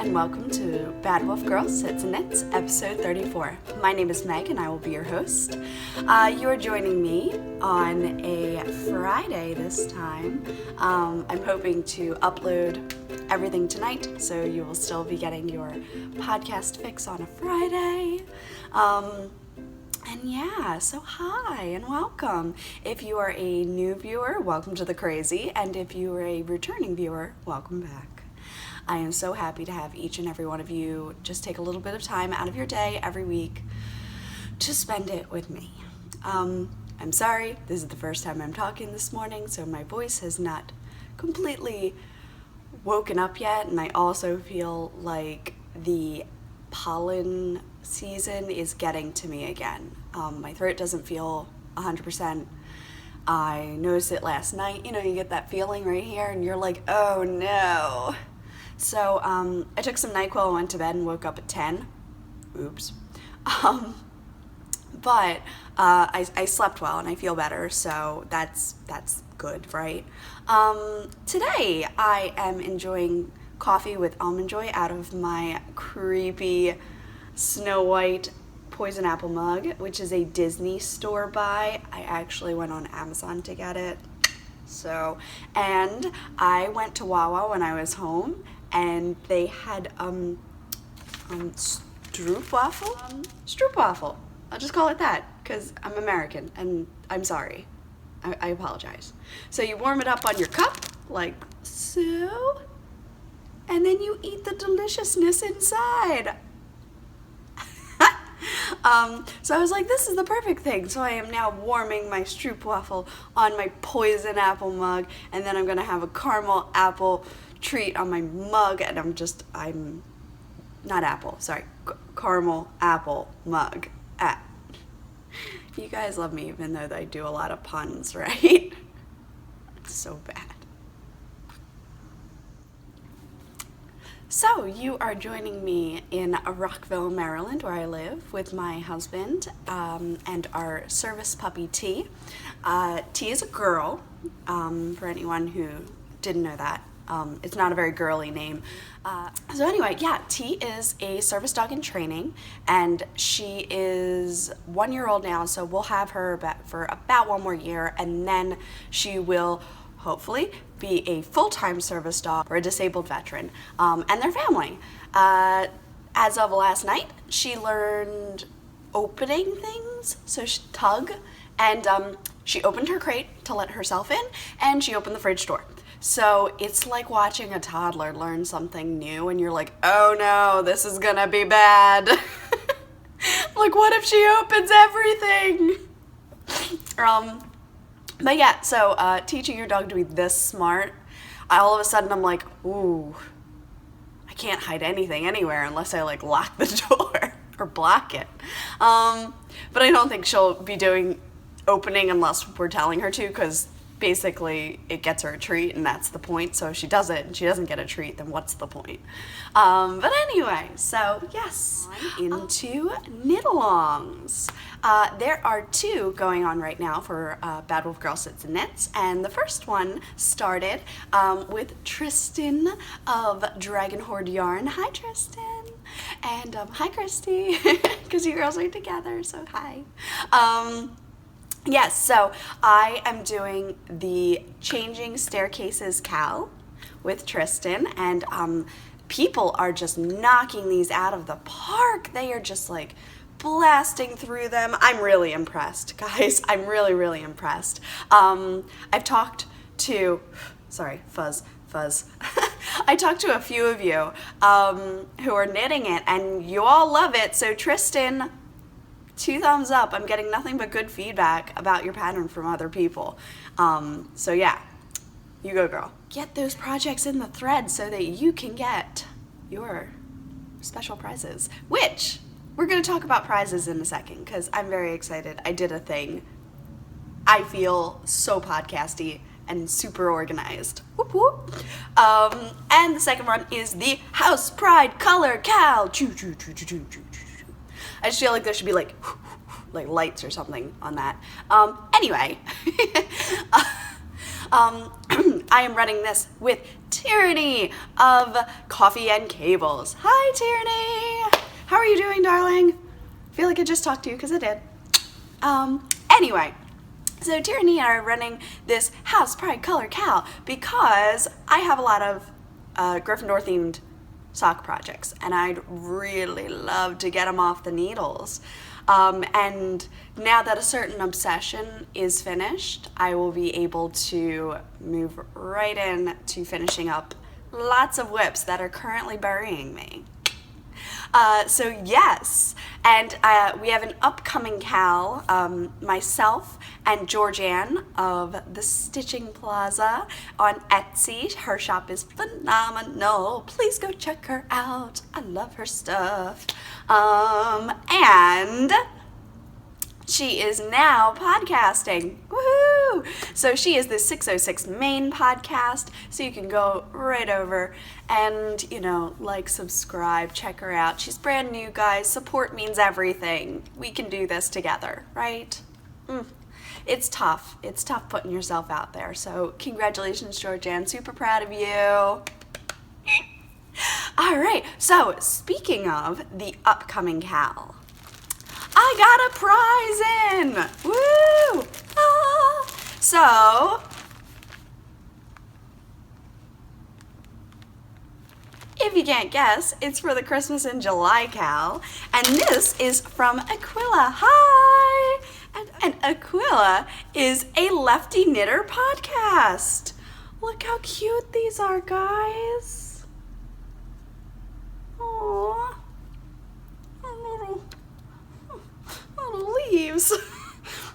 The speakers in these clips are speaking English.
and welcome to Bad Wolf Girl Sits and Knits, episode 34. My name is Meg, and I will be your host. You are joining me on a Friday this time. I'm hoping to upload everything tonight, so you will still be getting your podcast fix on a Friday. And yeah, so hi and welcome. If you are a new viewer, welcome to the crazy, and if you are a returning viewer, welcome back. I am so happy to have each and every one of you just take a little bit of time out of your day every week to spend it with me. I'm sorry, this is the first time I'm talking this morning, so my voice has not completely woken up yet, and I also feel like the pollen season is getting to me again. My throat doesn't feel 100%. I noticed it last night. You know, you get that feeling right here and you're like, oh no. So I took some NyQuil, went to bed and woke up at 10. Oops. But I slept well and I feel better, so that's good, right? Today I am enjoying coffee with almond joy out of my creepy Snow White poison apple mug, which is a Disney store buy. I actually went on Amazon to get it. So, and I went to Wawa when I was home, and they had stroopwafel. Stroopwafel. I'll just call it that because I'm American and I'm sorry. I apologize. So you warm it up on your cup like so, and then you eat the deliciousness inside. So I was like, this is the perfect thing. So I am now warming my stroopwafel on my poison apple mug, and then I'm gonna have a caramel apple treat on my mug, and I'm not apple, sorry, caramel apple mug. You guys love me even though I do a lot of puns, right? It's so bad. So you are joining me in Rockville, Maryland, where I live with my husband and our service puppy, T. T is a girl, for anyone who didn't know that. It's not a very girly name. So anyway, yeah, T is a service dog in training, and she is 1 year old now, so we'll have her for about 1 more year, and then she will hopefully be a full-time service dog or a disabled veteran, and their family. As of last night, she learned opening things, so she tug, and she opened her crate to let herself in, and she opened the fridge door. So it's like watching a toddler learn something new, and you're like, oh no, this is gonna be bad. Like, what if she opens everything? But yeah, so teaching your dog to be this smart, all of a sudden I'm like, ooh, I can't hide anything anywhere unless I like lock the door or block it. But I don't think she'll be doing opening unless we're telling her to, because basically it gets her a treat and that's the point. So if she does it and she doesn't get a treat, then what's the point? But anyway, so yes, into knit-alongs. There are 2 going on right now for Bad Wolf Girl Sits and Knits, and the first one started with Tristan of Dragon Horde Yarn. Hi, Tristan. And hi, Christy, because you girls are together, so hi. Yes, so I am doing the Changing Staircases Cal with Tristan, and people are just knocking these out of the park. They are just like blasting through them. I'm really impressed, guys. I'm really, really impressed. I've talked to, sorry, fuzz. I talked to a few of you who are knitting it, and you all love it. So Tristan, 2 thumbs up. I'm getting nothing but good feedback about your pattern from other people. So yeah, you go, girl. Get those projects in the thread so that you can get your special prizes, which we're going to talk about prizes in a second because I'm very excited. I did a thing. I feel so podcasty and super organized. Whoop whoop. And the second one is the House Pride Color Cal. I just feel like there should be like lights or something on that. Anyway, I am running this with Tyranny of Coffee and Cables. Hi, Tyranny. How are you doing, darling? I feel like I just talked to you because I did. Anyway, so Tyranny and I are running this House Pride Color Cal because I have a lot of Gryffindor themed sock projects and I'd really love to get them off the needles. And now that a certain obsession is finished, I will be able to move right in to finishing up lots of whips that are currently burying me. So yes, and we have an upcoming Cal, myself and Georgianne of the Stitching Plaza on Etsy. Her shop is phenomenal. Please go check her out. I love her stuff. And she is now podcasting. Woohoo! So she is the 606 Main podcast. So you can go right over and, like, subscribe, check her out. She's brand new, guys. Support means everything. We can do this together, right? It's tough. It's tough putting yourself out there. So congratulations, Georgianne. Super proud of you. All right. So speaking of the upcoming Cal, I got a prize in! Woo! Ah. So, if you can't guess, it's for the Christmas in July Cal, and this is from Aquila. Hi! And Aquila is a lefty knitter podcast. Look how cute these are, guys. Aww. Little leaves.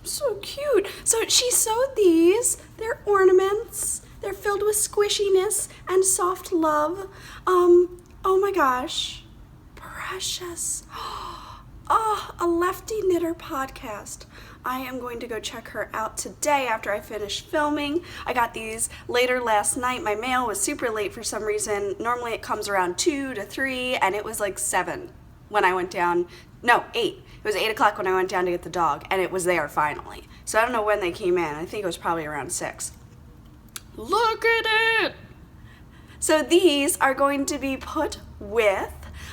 So cute. So she sewed these. They're ornaments. They're filled with squishiness and soft love. Oh my gosh. Precious. Oh, a lefty knitter podcast. I am going to go check her out today after I finish filming. I got these later last night. My mail was super late for some reason. Normally it comes around 2 to 3 and it was like 7 when I went down. No, 8. It was 8 o'clock when I went down to get the dog, and it was there finally. So I don't know when they came in. I think it was probably around 6. Look at it! So these are going to be put with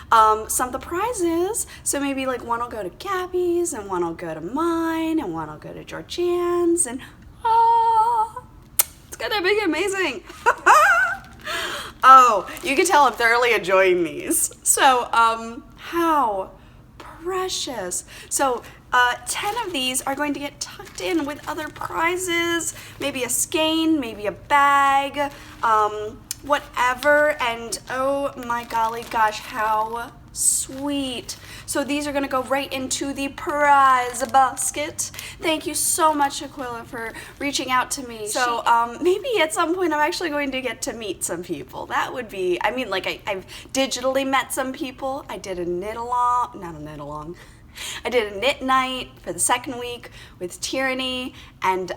some of the prizes. So maybe like one will go to Gabby's, and one will go to mine, and one will go to Georgianne's, and it's gonna be amazing. Oh, you can tell I'm thoroughly enjoying these. So, how precious. So 10 of these are going to get tucked in with other prizes, maybe a skein, maybe a bag, whatever. And oh my golly gosh, how sweet. So these are going to go right into the prize basket. Thank you so much, Aquila, for reaching out to me. So maybe at some point I'm actually going to get to meet some people. That would be, I mean, like I've digitally met some people. I did a I did a knit night for the second week with Tyranny, and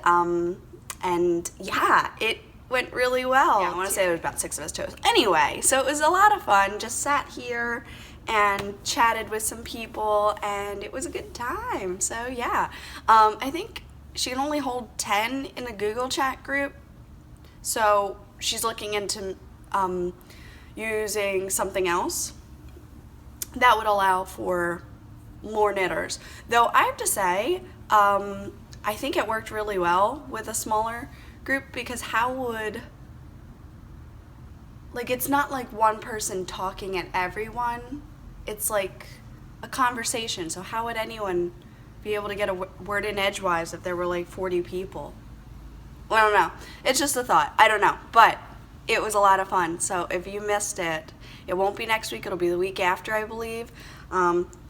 yeah, it went really well. Yeah, I want to say there was about 6 of us toast. Anyway, so it was a lot of fun. Just sat here and chatted with some people, and it was a good time. So yeah, I think she can only hold 10 in the Google chat group. So she's looking into using something else that would allow for more knitters. Though I have to say, I think it worked really well with a smaller group, because how would, like, it's not like one person talking at everyone. It's like a conversation. So how would anyone be able to get a word in edgewise if there were like 40 people? Well, I don't know. It's just a thought. I don't know. But it was a lot of fun. So if you missed it, it won't be next week. It'll be the week after, I believe.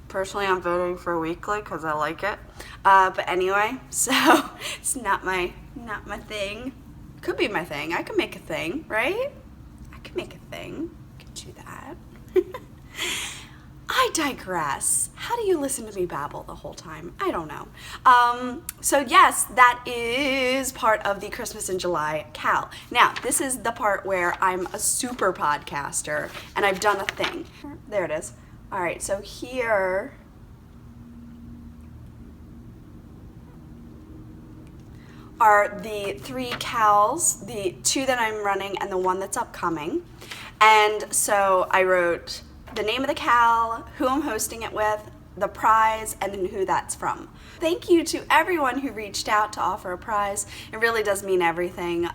Personally, I'm voting for weekly because I like it. But anyway, so it's not my thing. Could be my thing. I could make a thing, right? I could make a thing. I could do that. I digress. How do you listen to me babble the whole time? I don't know. So yes, that is part of the Christmas in July Cal. Now, this is the part where I'm a super podcaster and I've done a thing. There it is. All right, so here, are the 3 cals, the 2 that I'm running and the 1 that's upcoming. And so I wrote the name of the cal, who I'm hosting it with, the prize, and then who that's from. Thank you to everyone who reached out to offer a prize. It really does mean everything.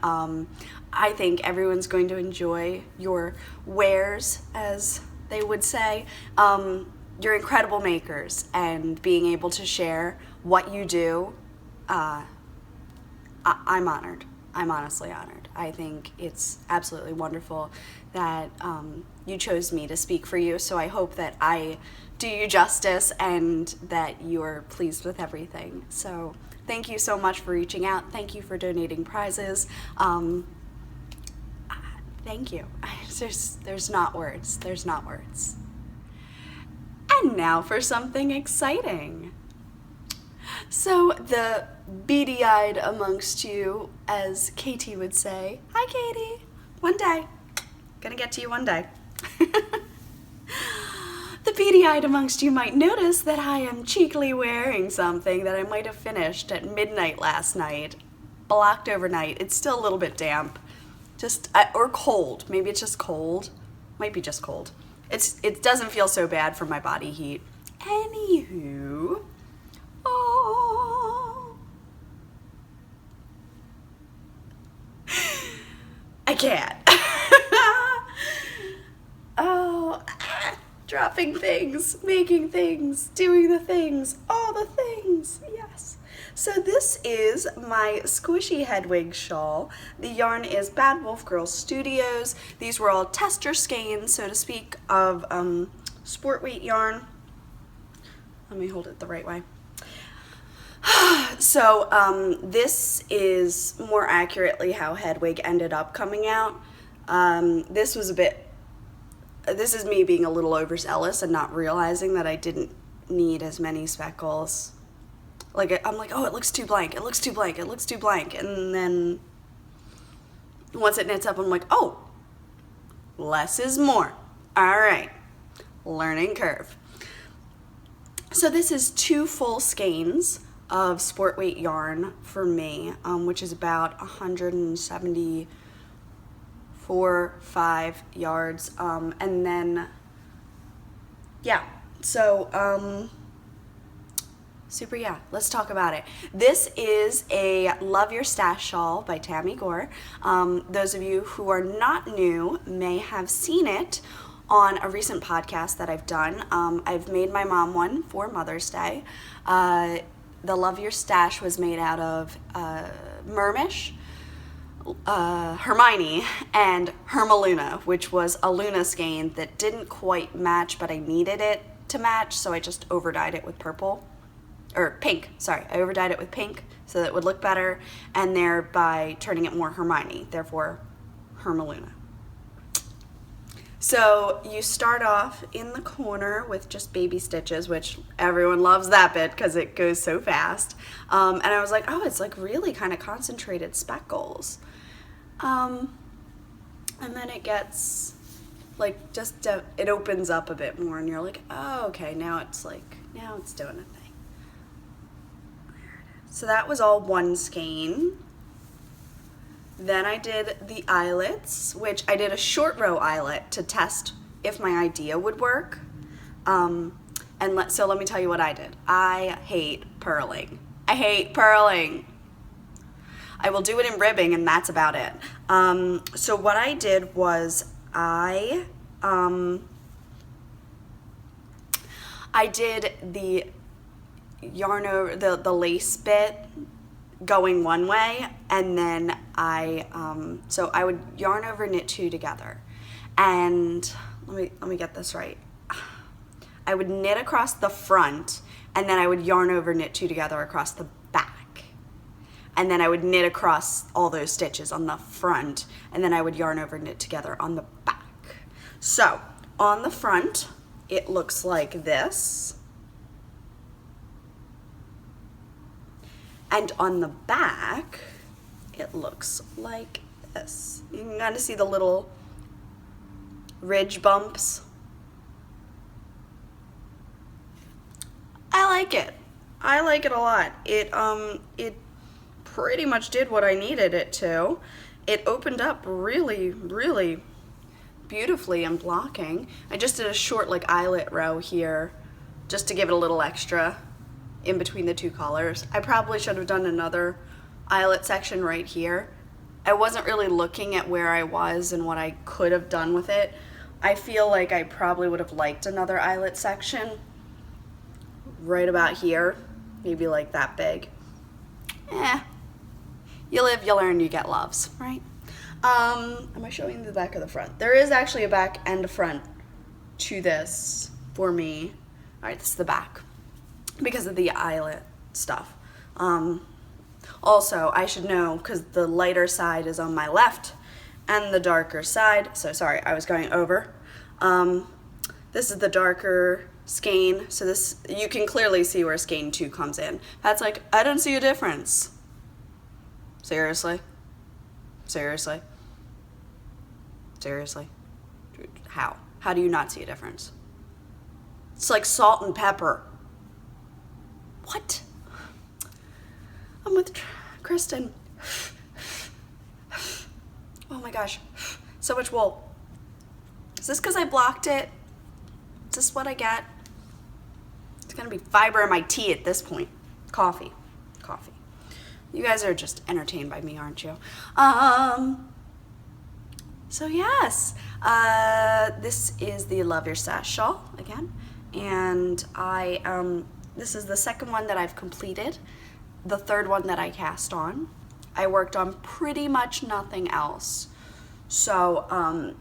I think everyone's going to enjoy your wares, as they would say. You're incredible makers, and being able to share what you do, I'm honored. I'm honestly honored. I think it's absolutely wonderful that you chose me to speak for you, so I hope that I do you justice and that you're pleased with everything. So thank you so much for reaching out. Thank you for donating prizes. Thank you. There's not words. There's not words. And now for something exciting. So the beady-eyed amongst you, as Katie would say, hi Katie, one day, gonna get to you one day. The beady-eyed amongst you might notice that I am cheekily wearing something that I might have finished at midnight last night, blocked overnight. It's still a little bit damp, or cold. Maybe it's just cold. Might be just cold. It doesn't feel so bad for my body heat. Anywho, I can't. Dropping things, making things, doing the things, all the things, yes. So this is my squishy Hedwig shawl. The yarn is Bad Wolf Girl Studios. These were all tester skeins, so to speak, of sport weight yarn. Let me hold it the right way. So this is more accurately how Hedwig ended up coming out. This is me being a little overzealous and not realizing that I didn't need as many speckles. I'm like, oh, it looks too blank, it looks too blank, it looks too blank. And then once it knits up, I'm like, oh, less is more. All right, learning curve. So this is 2 full skeins of sport weight yarn for me, which is about 174.5 yards, and then let's talk about it. This is a Love Your Stash shawl by Tammy Gore. Those of you who are not new may have seen it on a recent podcast that I've done. I've made my mom one for Mother's Day. The Love Your Stash was made out of Mermish, Hermione, and Hermaluna, which was a Luna skein that didn't quite match, but I needed it to match, so I just overdyed it with pink. I overdyed it with pink so that it would look better, and thereby turning it more Hermione, therefore Hermaluna. So you start off in the corner with just baby stitches, which everyone loves that bit because it goes so fast. And I was like, oh, it's like really kind of concentrated speckles. And then it gets like it opens up a bit more, and you're like, oh, okay, now it's doing a thing. There it is. So that was all one skein. Then I did the eyelets, which I did a short row eyelet to test if my idea would work. So let me tell you what I did. I hate purling. I will do it in ribbing, and that's about it. So what I did was I did the yarn over the lace bit going one way, and then I would yarn over knit 2 together, and let me get this right. I would knit across the front, and then I would yarn over knit 2 together across the back, and then I would knit across all those stitches on the front, and then I would yarn over knit together on the back. So on the front it looks like this. And on the back, it looks like this. You can kind of see the little ridge bumps. I like it. I like it a lot. It pretty much did what I needed it to. It opened up really, really beautifully and blocking. I just did a short like eyelet row here just to give it a little extra in between the two colors. I probably should have done another eyelet section right here. I wasn't really looking at where I was and what I could have done with it. I feel like I probably would have liked another eyelet section right about here, maybe like that big. You live, you learn, you get loves, right? Am I showing the back or the front? There is actually a back and a front to this for me. All right, this is the back because of the eyelet stuff. Also, I should know because the lighter side is on my left and the darker side. So sorry, I was going over. This is the darker skein. So this, you can clearly see where skein 2 comes in. That's like, I don't see a difference. Seriously? Seriously? Seriously? How? How do you not see a difference? It's like salt and pepper. What? I'm with Kristen. Oh my gosh. So much wool. Is this because I blocked it? Is this what I get? It's going to be fiber in my tea at this point. Coffee. Coffee. You guys are just entertained by me, aren't you? So yes, this is the Love Your Sash shawl again, and this is the second one that I've completed, the third one that I cast on. I worked on pretty much nothing else. So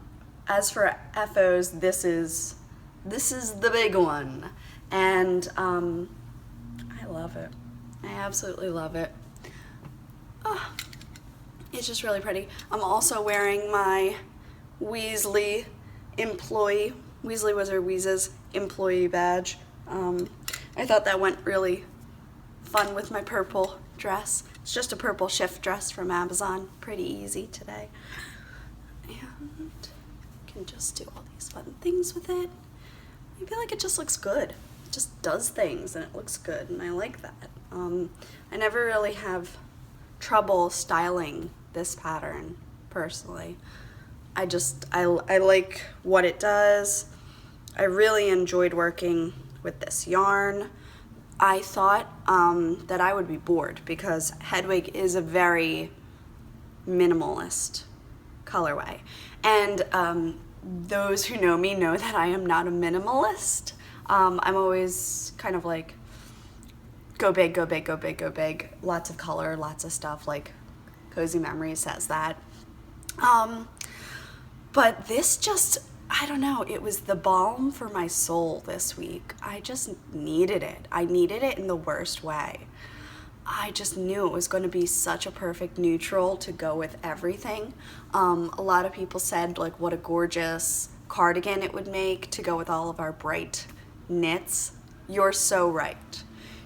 as for FOs, this is the big one, and I love it. I absolutely love it. Oh, it's just really pretty. I'm also wearing my Weasley employee, Weasley Wizard Wheezes employee badge. I thought that went really fun with my purple dress. It's just a purple shift dress from Amazon. Pretty easy today. And I can just do all these fun things with it. I feel like it just looks good. It just does things and it looks good, and I like that. I never really have trouble styling this pattern personally. I like what it does. I really enjoyed working with this yarn. I thought that I would be bored because Hedwig is a very minimalist colorway, and those who know me know that I am not a minimalist. I'm always kind of like go big, go big, go big, go big. Lots of color, lots of stuff, like Cozy Memories says that. But this just, I don't know, it was the balm for my soul this week. I just needed it. I needed it in the worst way. I just knew it was going to be such a perfect neutral to go with everything. A lot of people said like what a gorgeous cardigan it would make to go with all of our bright knits. You're so right.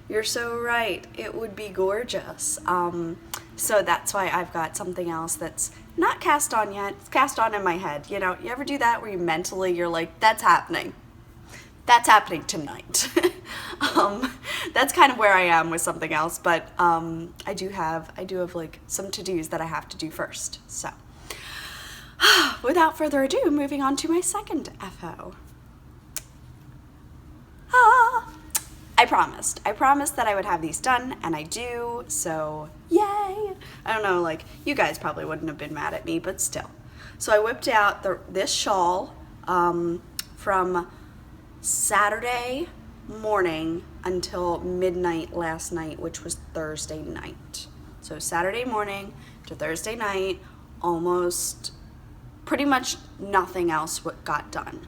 You're so right. It would be gorgeous. So that's why I've got something else that's not cast on yet. It's cast on in my head. You know, you ever do that where you mentally, you're like, that's happening. That's happening tonight. That's kind of where I am with something else, but I do have like some to-dos that I have to do first. So without further ado, moving on to my second FO. I promised that I would have these done, and I do, so yay. I don't know, like, you guys probably wouldn't have been mad at me, but still. So I whipped out this shawl from Saturday morning until midnight last night, which was Thursday night. So Saturday morning to Thursday night, almost pretty much nothing else got done.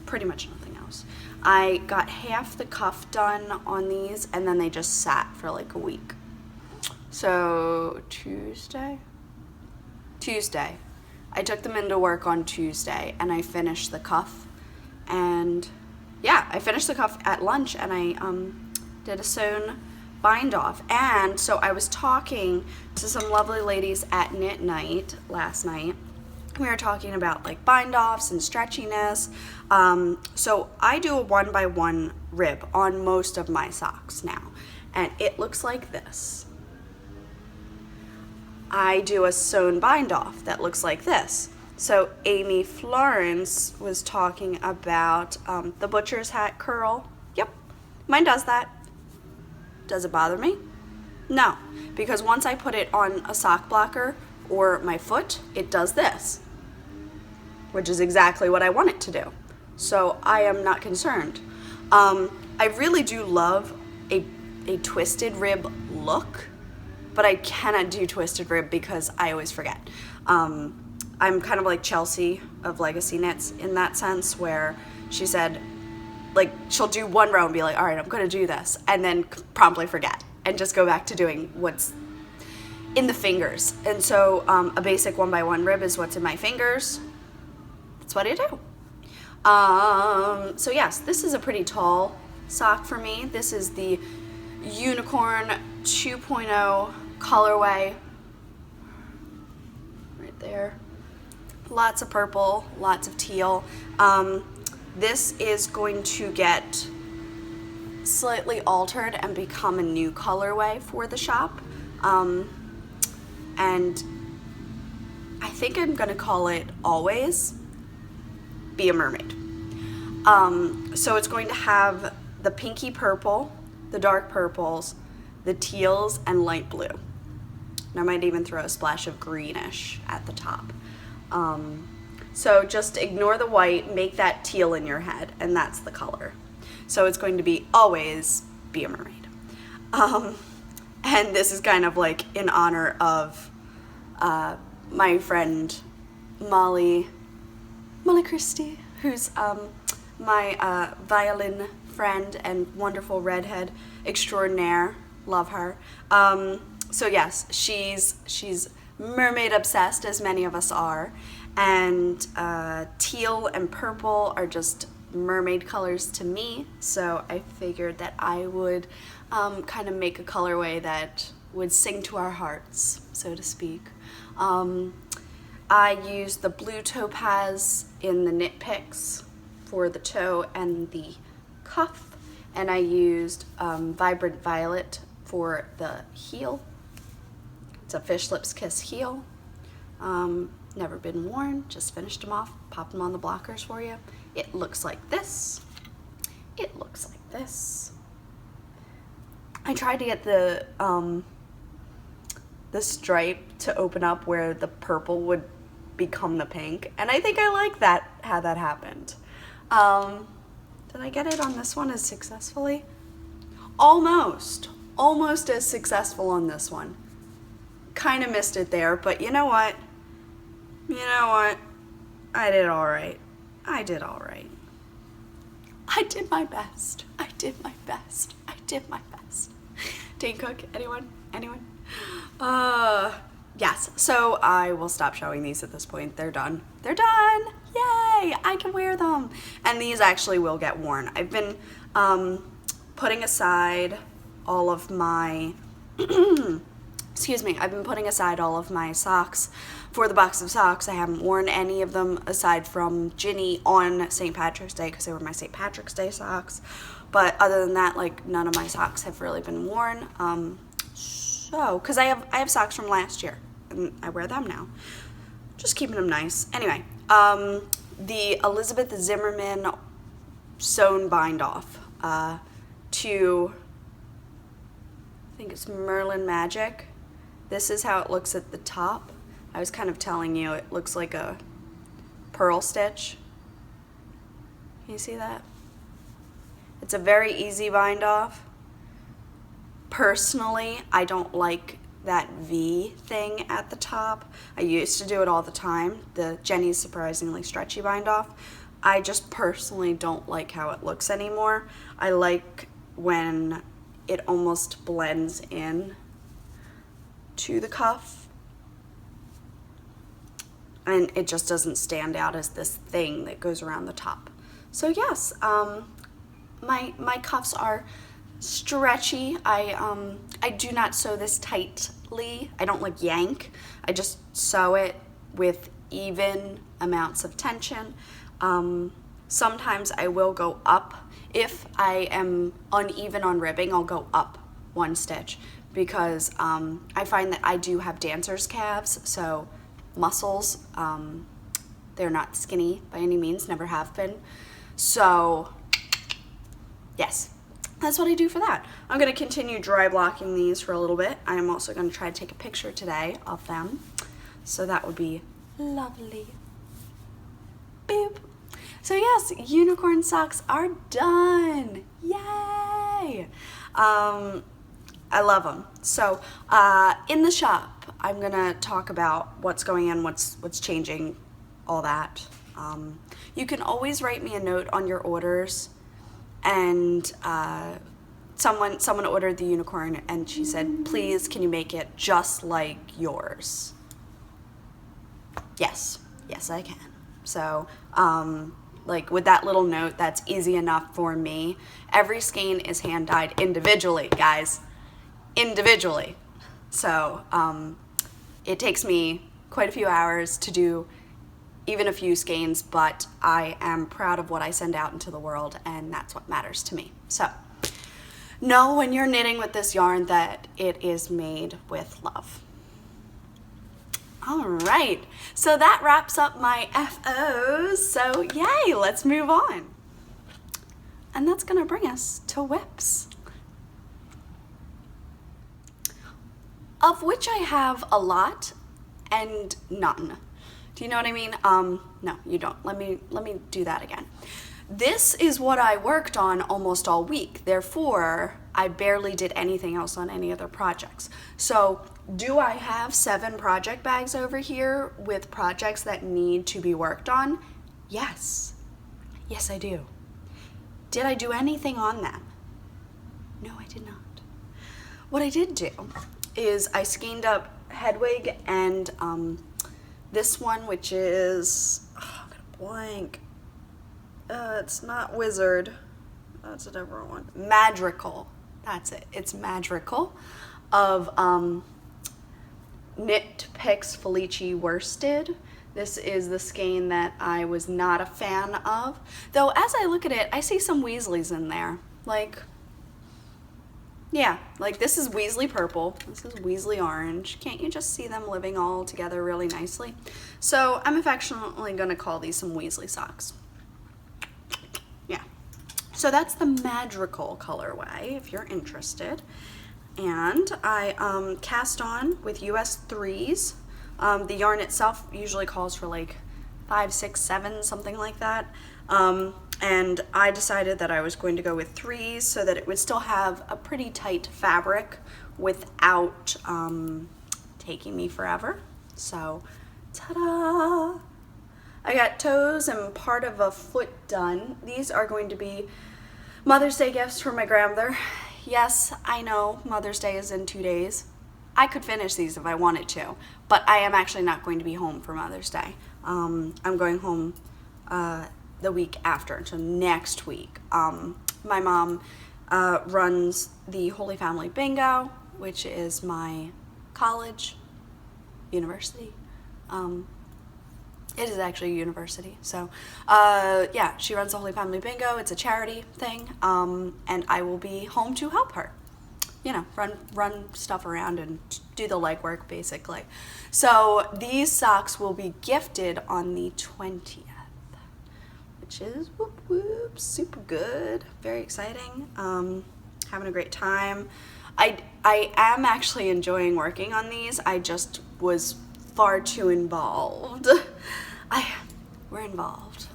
Pretty much nothing else. I got half the cuff done on these, and then they just sat for like a week. So Tuesday, I took them into work on Tuesday, and I finished the cuff. And yeah, I finished the cuff at lunch, and I did a sewn bind off. And so I was talking to some lovely ladies at Knit Night last night. We were talking about like bind offs and stretchiness. So I do a 1x1 rib on most of my socks now, and it looks like this. I do a sewn bind off that looks like this. So Amy Florence was talking about the butcher's hat curl. Yep, mine does that. Does it bother me? No, because once I put it on a sock blocker or my foot, it does this, which is exactly what I want it to do. So I am not concerned. I really do love a twisted rib look, but I cannot do twisted rib because I always forget. I'm kind of like Chelsea of Legacy Knits in that sense, where she said, like, she'll do one row and be like, all right, I'm going to do this, and then promptly forget and just go back to doing what's in the fingers. And so a basic 1x1 rib is what's in my fingers. That's what I do. So yes, this is a pretty tall sock for me. This is the Unicorn 2.0 colorway. Right there. Lots of purple, lots of teal. This is going to get slightly altered and become a new colorway for the shop. And I think I'm gonna call it Always Be a Mermaid. So it's going to have the pinky purple, the dark purples, the teals, and light blue. And I might even throw a splash of greenish at the top. So just ignore the white, make that teal in your head, and that's the color. So it's going to be Always Be a Mermaid. And this is kind of like in honor of my friend Molly Christie, who's my violin friend and wonderful redhead extraordinaire. Love her. So yes, she's mermaid obsessed, as many of us are, and teal and purple are just mermaid colors to me, so I figured that I would kind of make a colorway that would sing to our hearts, so to speak. I used the blue topaz in the knit picks for the toe and the cuff, and I used vibrant violet for the heel. It's a Fish Lips Kiss heel. Never been worn, just finished them off, popped them on the blockers for you. It looks like this. It looks like this. I tried to get the stripe to open up where the purple would become the pink, and I think I like that, how that happened. Did I get it on this one as successfully? Almost as successful on this one. Kind of missed it there, but you know what? I did all right. I did my best. Dane Cook, anyone? Yes, so I will stop showing these at this point. They're done. Yay, I can wear them. And these actually will get worn. I've been putting aside all of my I've been putting aside all of my socks for the box of socks. I haven't worn any of them aside from Ginny on St. Patrick's Day because they were my St. Patrick's Day socks. But other than that, like, none of my socks have really been worn. Because I have socks from last year and I wear them now. Just keeping them nice. Anyway, the Elizabeth Zimmerman sewn bind off to, I think it's Merlin Magic. This is how it looks at the top. I was kind of telling you it looks like a pearl stitch. Can you see that? It's a very easy bind off. Personally, I don't like that V thing at the top. I used to do it all the time, the Jenny's Surprisingly Stretchy bind off. I just personally don't like how it looks anymore. I like when it almost blends in to the cuff and it just doesn't stand out as this thing that goes around the top. So yes, my cuffs are stretchy. I do not sew this tightly. I don't like yank. I just sew it with even amounts of tension. Sometimes I will go up. If I am uneven on ribbing, I'll go up one stitch. because I find that I do have dancer's calves, so muscles, they're not skinny by any means, never have been. So yes, that's what I do for that. I'm going to continue dry blocking these for a little bit. I am also going to try to take a picture today of them, so that would be lovely. Boop. So yes, unicorn socks are done. Yay! I love them. So in the shop, I'm gonna talk about what's going on, what's changing, all that. You can always write me a note on your orders. And someone ordered the unicorn, and she said, "Please, can you make it just like yours?" Yes, I can. So like with that little note, that's easy enough for me. Every skein is hand dyed individually, guys. Individually. So it takes me quite a few hours to do even a few skeins, but I am proud of what I send out into the world, and that's what matters to me. So know when you're knitting with this yarn that it is made with love. All right, so that wraps up my FOs. So yay, let's move on. And that's gonna bring us to whips, of which I have a lot and none. Do you know what I mean? No, you don't. Let me do that again. This is what I worked on almost all week. Therefore, I barely did anything else on any other projects. So do I have 7 project bags over here with projects that need to be worked on? Yes. Yes, I do. Did I do anything on them? No, I did not. What I did do is I skeined up Hedwig and this one, which is, I'm gonna blank. It's not Wizard. That's a different one. Madrigal. That's it. It's Madrigal of Knit Picks Felici Worsted. This is the skein that I was not a fan of. Though as I look at it, I see some Weasleys in there. Like, yeah, like this is Weasley purple, this is Weasley orange. Can't you just see them living all together really nicely? So I'm affectionately gonna call these some Weasley socks. Yeah, so that's the Madrigal colorway if you're interested. And I cast on with US 3s. The yarn itself usually calls for like 5, 6, 7, something like that. And I decided that I was going to go with 3s so that it would still have a pretty tight fabric without taking me forever. So, ta-da! I got toes and part of a foot done. These are going to be Mother's Day gifts for my grandmother. Yes, I know Mother's Day is in 2 days. I could finish these if I wanted to, but I am actually not going to be home for Mother's Day. I'm going home the week after, so next week. My mom runs the Holy Family Bingo, which is my college, university. It is actually a university. So yeah, she runs the Holy Family Bingo. It's a charity thing, and I will be home to help her. You know, run stuff around and do the legwork, basically. So these socks will be gifted on the 20th, which is whoop whoop, super good, very exciting. Having a great time. I am actually enjoying working on these. I just was far too involved. We're involved.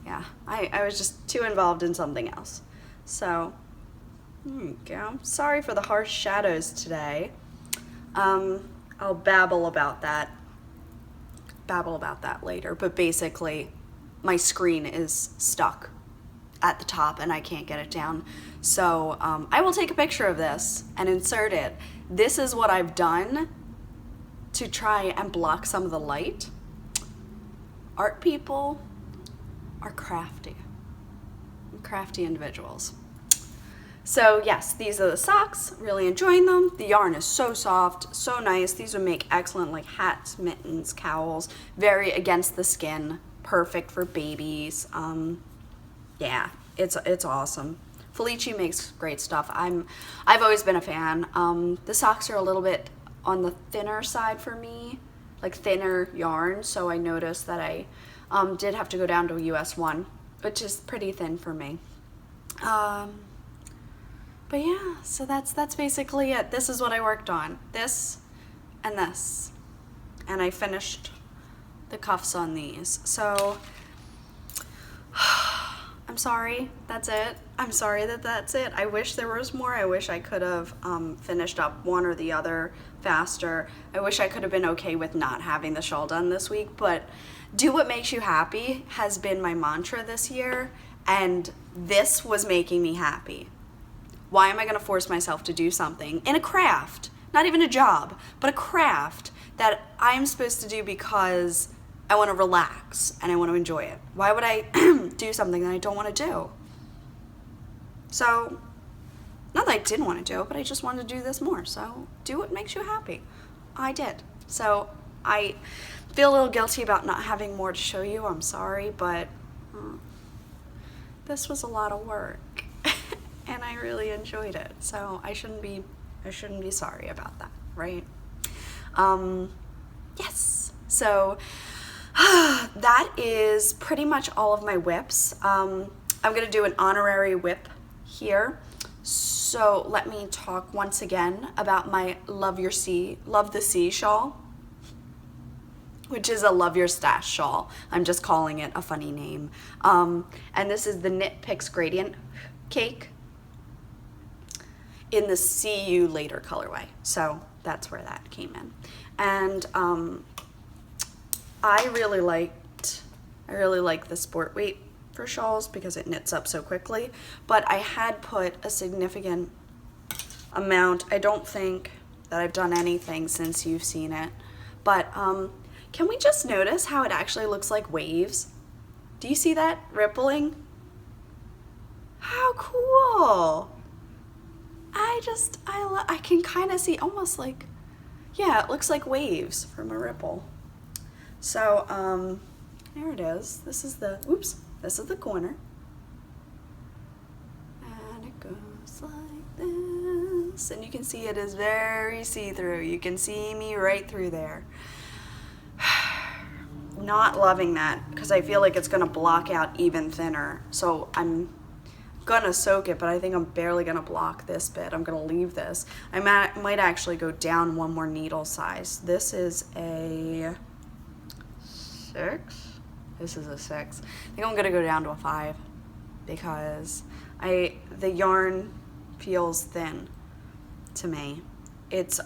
Yeah, I was just too involved in something else. So there you go. Sorry for the harsh shadows today. I'll babble about that later, but basically my screen is stuck at the top and I can't get it down. So I will take a picture of this and insert it. This is what I've done to try and block some of the light. Art people are crafty individuals. So yes, these are the socks, really enjoying them. The yarn is so soft, so nice. These would make excellent like hats, mittens, cowls, very against the skin, perfect for babies. Yeah, it's awesome. Felici makes great stuff. I've always been a fan. The socks are a little bit on the thinner side for me, like thinner yarn, so I noticed that I did have to go down to a US 1, which is pretty thin for me. But yeah, so that's basically it. This is what I worked on. This and this. And I finished the cuffs on these. So I'm sorry, that's it. I'm sorry that's it. I wish there was more. I wish I could have finished up one or the other faster. I wish I could have been okay with not having the shawl done this week, but do what makes you happy has been my mantra this year, and this was making me happy. Why am I gonna force myself to do something in a craft, not even a job, but a craft that I'm supposed to do because I want to relax and I want to enjoy it? Why would I do something that I don't want to do? So, not that I didn't want to do it, but I just wanted to do this more. So, do what makes you happy. I did. So, I feel a little guilty about not having more to show you. I'm sorry, but this was a lot of work and I really enjoyed it. So, I shouldn't be sorry about that, right? Yes. So, that is pretty much all of my whips. I'm going to do an honorary whip here. So let me talk once again about my Love the Sea shawl, which is a Love Your Stash shawl. I'm just calling it a funny name. And this is the Knit Picks Gradient Cake in the See You Later colorway. So that's where that came in. And I really like the sport weight for shawls because it knits up so quickly, but I had put a significant amount. I don't think that I've done anything since you've seen it, but can we just notice how it actually looks like waves? Do you see that rippling? How cool! I can kind of see almost like, yeah, it looks like waves from a ripple. So, there it is. This is the corner. And it goes like this. And you can see it is very see-through. You can see me right through there. Not loving that because I feel like it's going to block out even thinner. So I'm going to soak it, but I think I'm barely going to block this bit. I'm going to leave this. I might actually go down one more needle size. This is a 6. This is a 6. I think I'm gonna go down to a 5 because the yarn feels thin to me. It's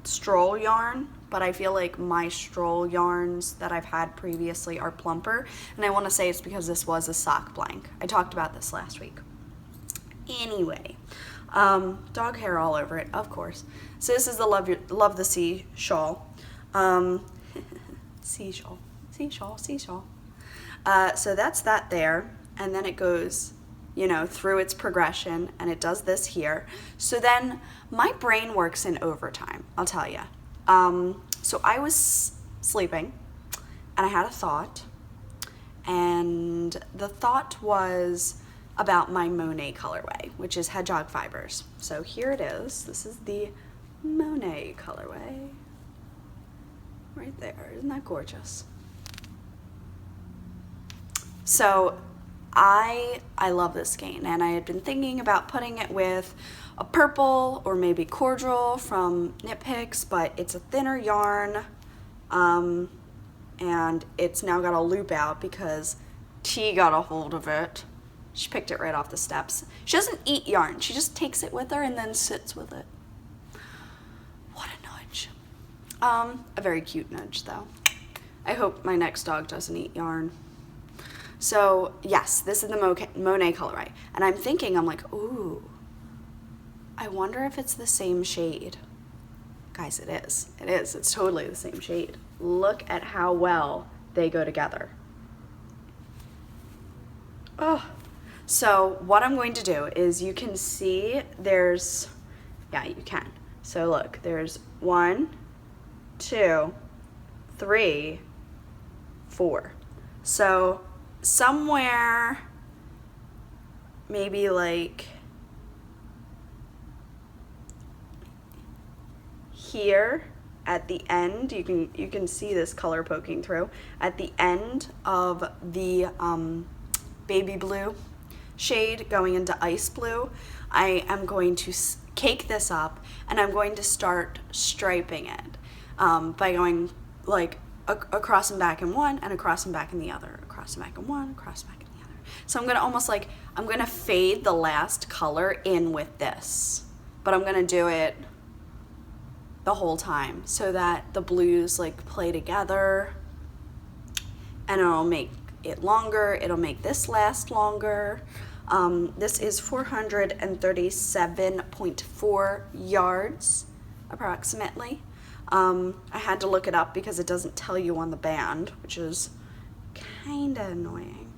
stroll yarn, but I feel like my stroll yarns that I've had previously are plumper, and I want to say it's because this was a sock blank. I talked about this last week. Anyway, dog hair all over it, of course. So this is the Love the Sea shawl. Sea shawl. So that's that there, and then it goes, through its progression, and it does this here. So then my brain works in overtime, I'll tell you. So I was sleeping, and I had a thought, and the thought was about my Monet colorway, which is hedgehog fibers. So here it is. This is the Monet colorway. Right there. Isn't that gorgeous? So I love this skein, and I had been thinking about putting it with a purple or maybe cordial from Knit Picks, but it's a thinner yarn, and it's now got a loop out because T got a hold of it. She picked it right off the steps. She doesn't eat yarn. She just takes it with her and then sits with it. What a nudge. A very cute nudge, though. I hope my next dog doesn't eat yarn. So, yes, this is the Monet colorway. And I'm like, ooh, I wonder if it's the same shade. Guys, it is. It is. It's totally the same shade. Look at how well they go together. Oh. So, what I'm going to do is you can see there's, yeah, you can. So, look, there's 1, 2, 3, 4. So, somewhere maybe like here at the end, you can see this color poking through. At the end of the baby blue shade going into ice blue, I am going to cake this up, and I'm going to start striping it by going like across and back in one and across and back in the other, across and back in one, across and back in the other. So I'm gonna almost like, I'm gonna fade the last color in with this, but I'm gonna do it the whole time so that the blues like play together, and it'll make it longer. It'll make this last longer. This is 437.4 yards approximately. I had to look it up because it doesn't tell you on the band, which is kind of annoying.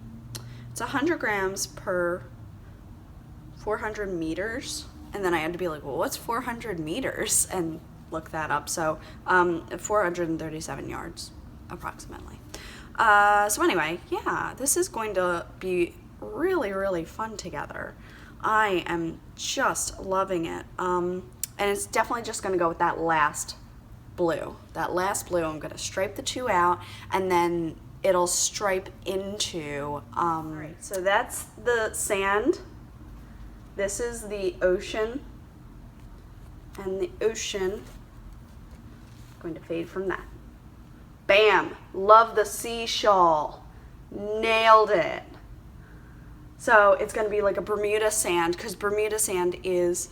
It's 100 grams per 400 meters. And then I had to be like, well, what's 400 meters? And look that up. So 437 yards approximately. So anyway, yeah, this is going to be really, really fun together. I am just loving it. And it's definitely just going to go with that last blue. That last blue, I'm going to stripe the two out, and then it'll stripe into, right, so that's the sand. This is the ocean, and the ocean, going to fade from that. Bam! Love the sea shawl. Nailed it. So it's going to be like a Bermuda sand, because Bermuda sand is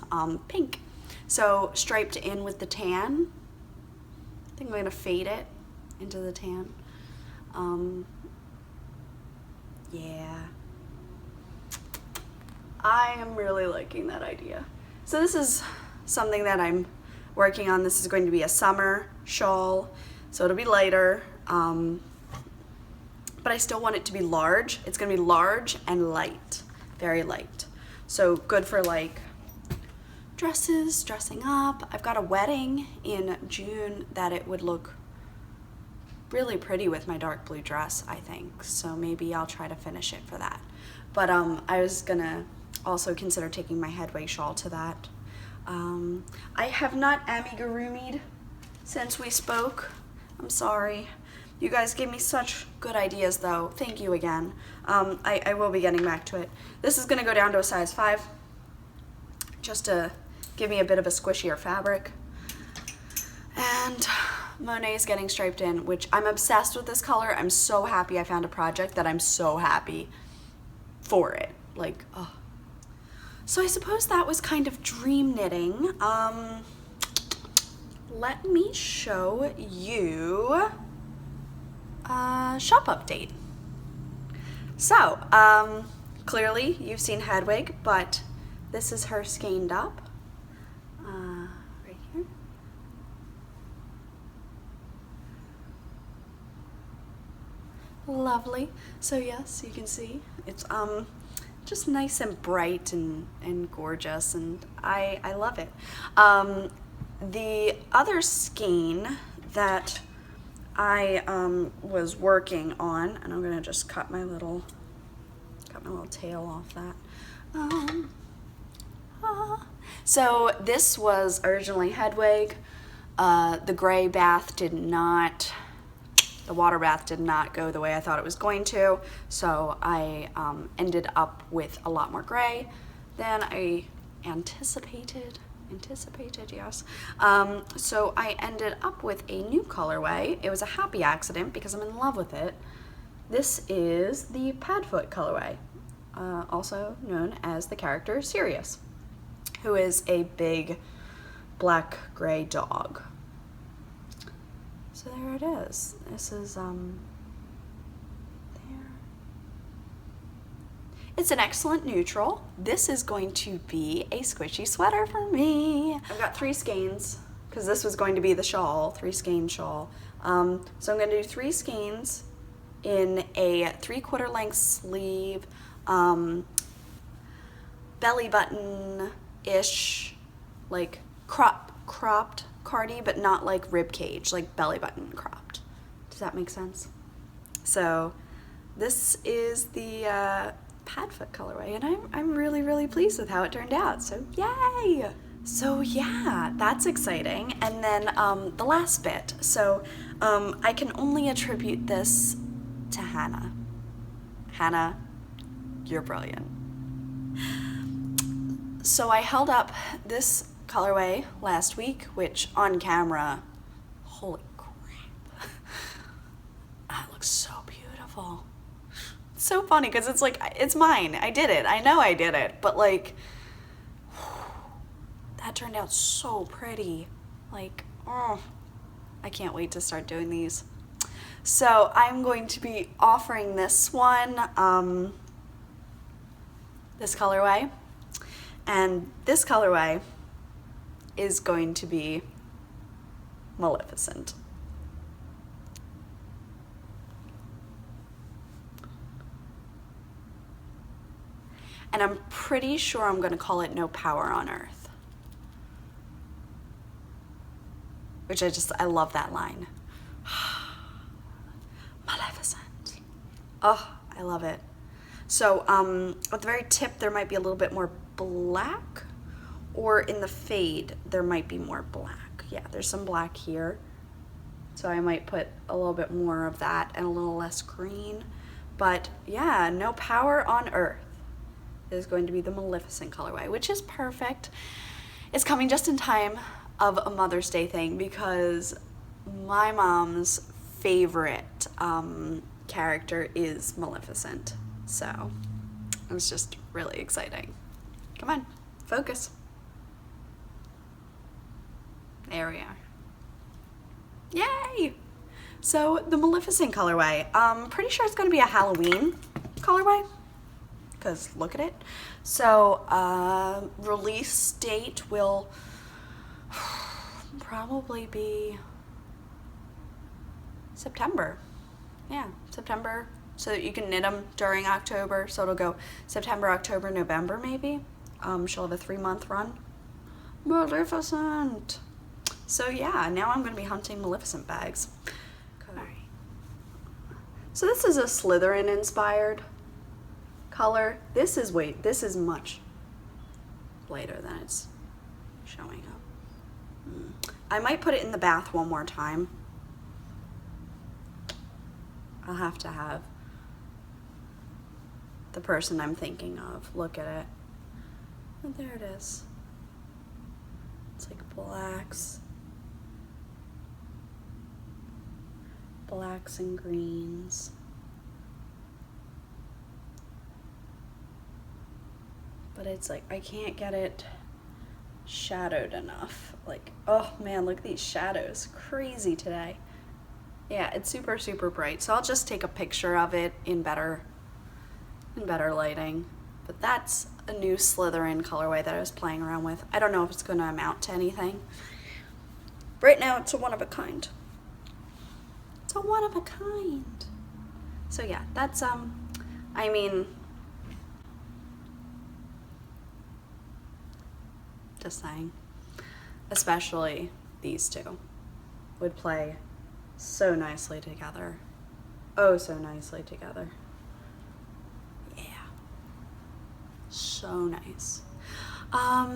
pink. So striped in with the tan. I think I'm going to fade it into the tan. Yeah. I am really liking that idea. So this is something that I'm working on. This is going to be a summer shawl, so it'll be lighter, but I still want it to be large. It's going to be large and light, very light. So good for like dresses, dressing up. I've got a wedding in June that it would look really pretty with my dark blue dress, I think. So maybe I'll try to finish it for that. But I was gonna also consider taking my headway shawl to that. I have not amigurumied since we spoke. I'm sorry. You guys gave me such good ideas though. Thank you again. I will be getting back to it. This is gonna go down to a size 5, just to give me a bit of a squishier fabric. And Monet's getting striped in, which I'm obsessed with this color. I'm so happy I found a project that I'm so happy for it. Like, oh. So I suppose that was kind of dream knitting. Let me show you a shop update. So, clearly you've seen Hedwig, but this is her skeined up. Right here. Lovely. So yes, you can see it's just nice and bright and gorgeous, and I love it. The other skein that I was working on, and I'm gonna just cut my little tail off that. So this was originally Hedwig. The gray bath did not, the water bath did not go the way I thought it was going to, so I ended up with a lot more gray than I anticipated, yes. So I ended up with a new colorway. It was a happy accident because I'm in love with it. This is the Padfoot colorway, also known as the character Sirius, who is a big black-gray dog. So there it is. This is, there. It's an excellent neutral. This is going to be a squishy sweater for me. I've got 3 skeins, because this was going to be the shawl, 3 skein shawl. So I'm gonna do 3 skeins in a 3/4 length sleeve, belly button-ish, like cropped cardi, but not like rib cage, like belly button cropped. Does that make sense? So this is the Padfoot colorway, and I'm really, really pleased with how it turned out, so yay! So yeah, that's exciting. And then the last bit, so I can only attribute this to Hannah. Hannah, you're brilliant. So I held up this colorway last week, which on camera, holy crap, that looks so beautiful. It's so funny because it's like, it's mine. I did it. I know I did it, but like, that turned out so pretty. Like, oh, I can't wait to start doing these. So I'm going to be offering this one, this colorway, and this colorway is going to be Maleficent. And I'm pretty sure I'm gonna call it No Power on Earth. Which I love that line. Maleficent. Oh, I love it. So at the very tip, there might be a little bit more black, or in the fade, there might be more black. Yeah, there's some black here. So I might put a little bit more of that and a little less green. But yeah, No Power on Earth is going to be the Maleficent colorway, which is perfect. It's coming just in time of a Mother's Day thing because my mom's favorite character is Maleficent. So it was just really exciting. Come on, focus. There we are. Yay! So the Maleficent colorway, I'm pretty sure it's gonna be a Halloween colorway, because look at it. So release date will probably be September. Yeah, September, so that you can knit them during October. So it'll go September, October, November maybe. She'll have a 3-month run. Maleficent! So yeah, now I'm going to be hunting Maleficent bags. Alright. So this is a Slytherin inspired color. This is much lighter than it's showing up. I might put it in the bath one more time. I'll have to have the person I'm thinking of look at it. Oh, there it is. It's like blacks and greens. But it's like, I can't get it shadowed enough. Like, oh man, look at these shadows. Crazy today. Yeah, it's super, super bright. So I'll just take a picture of it in better lighting. But that's a new Slytherin colorway that I was playing around with. I don't know if it's going to amount to anything. Right now, it's a one of a kind. It's a one of a kind. So yeah, that's, I mean, just saying, especially these two would play so nicely together. Oh, so nicely together. Yeah. So nice.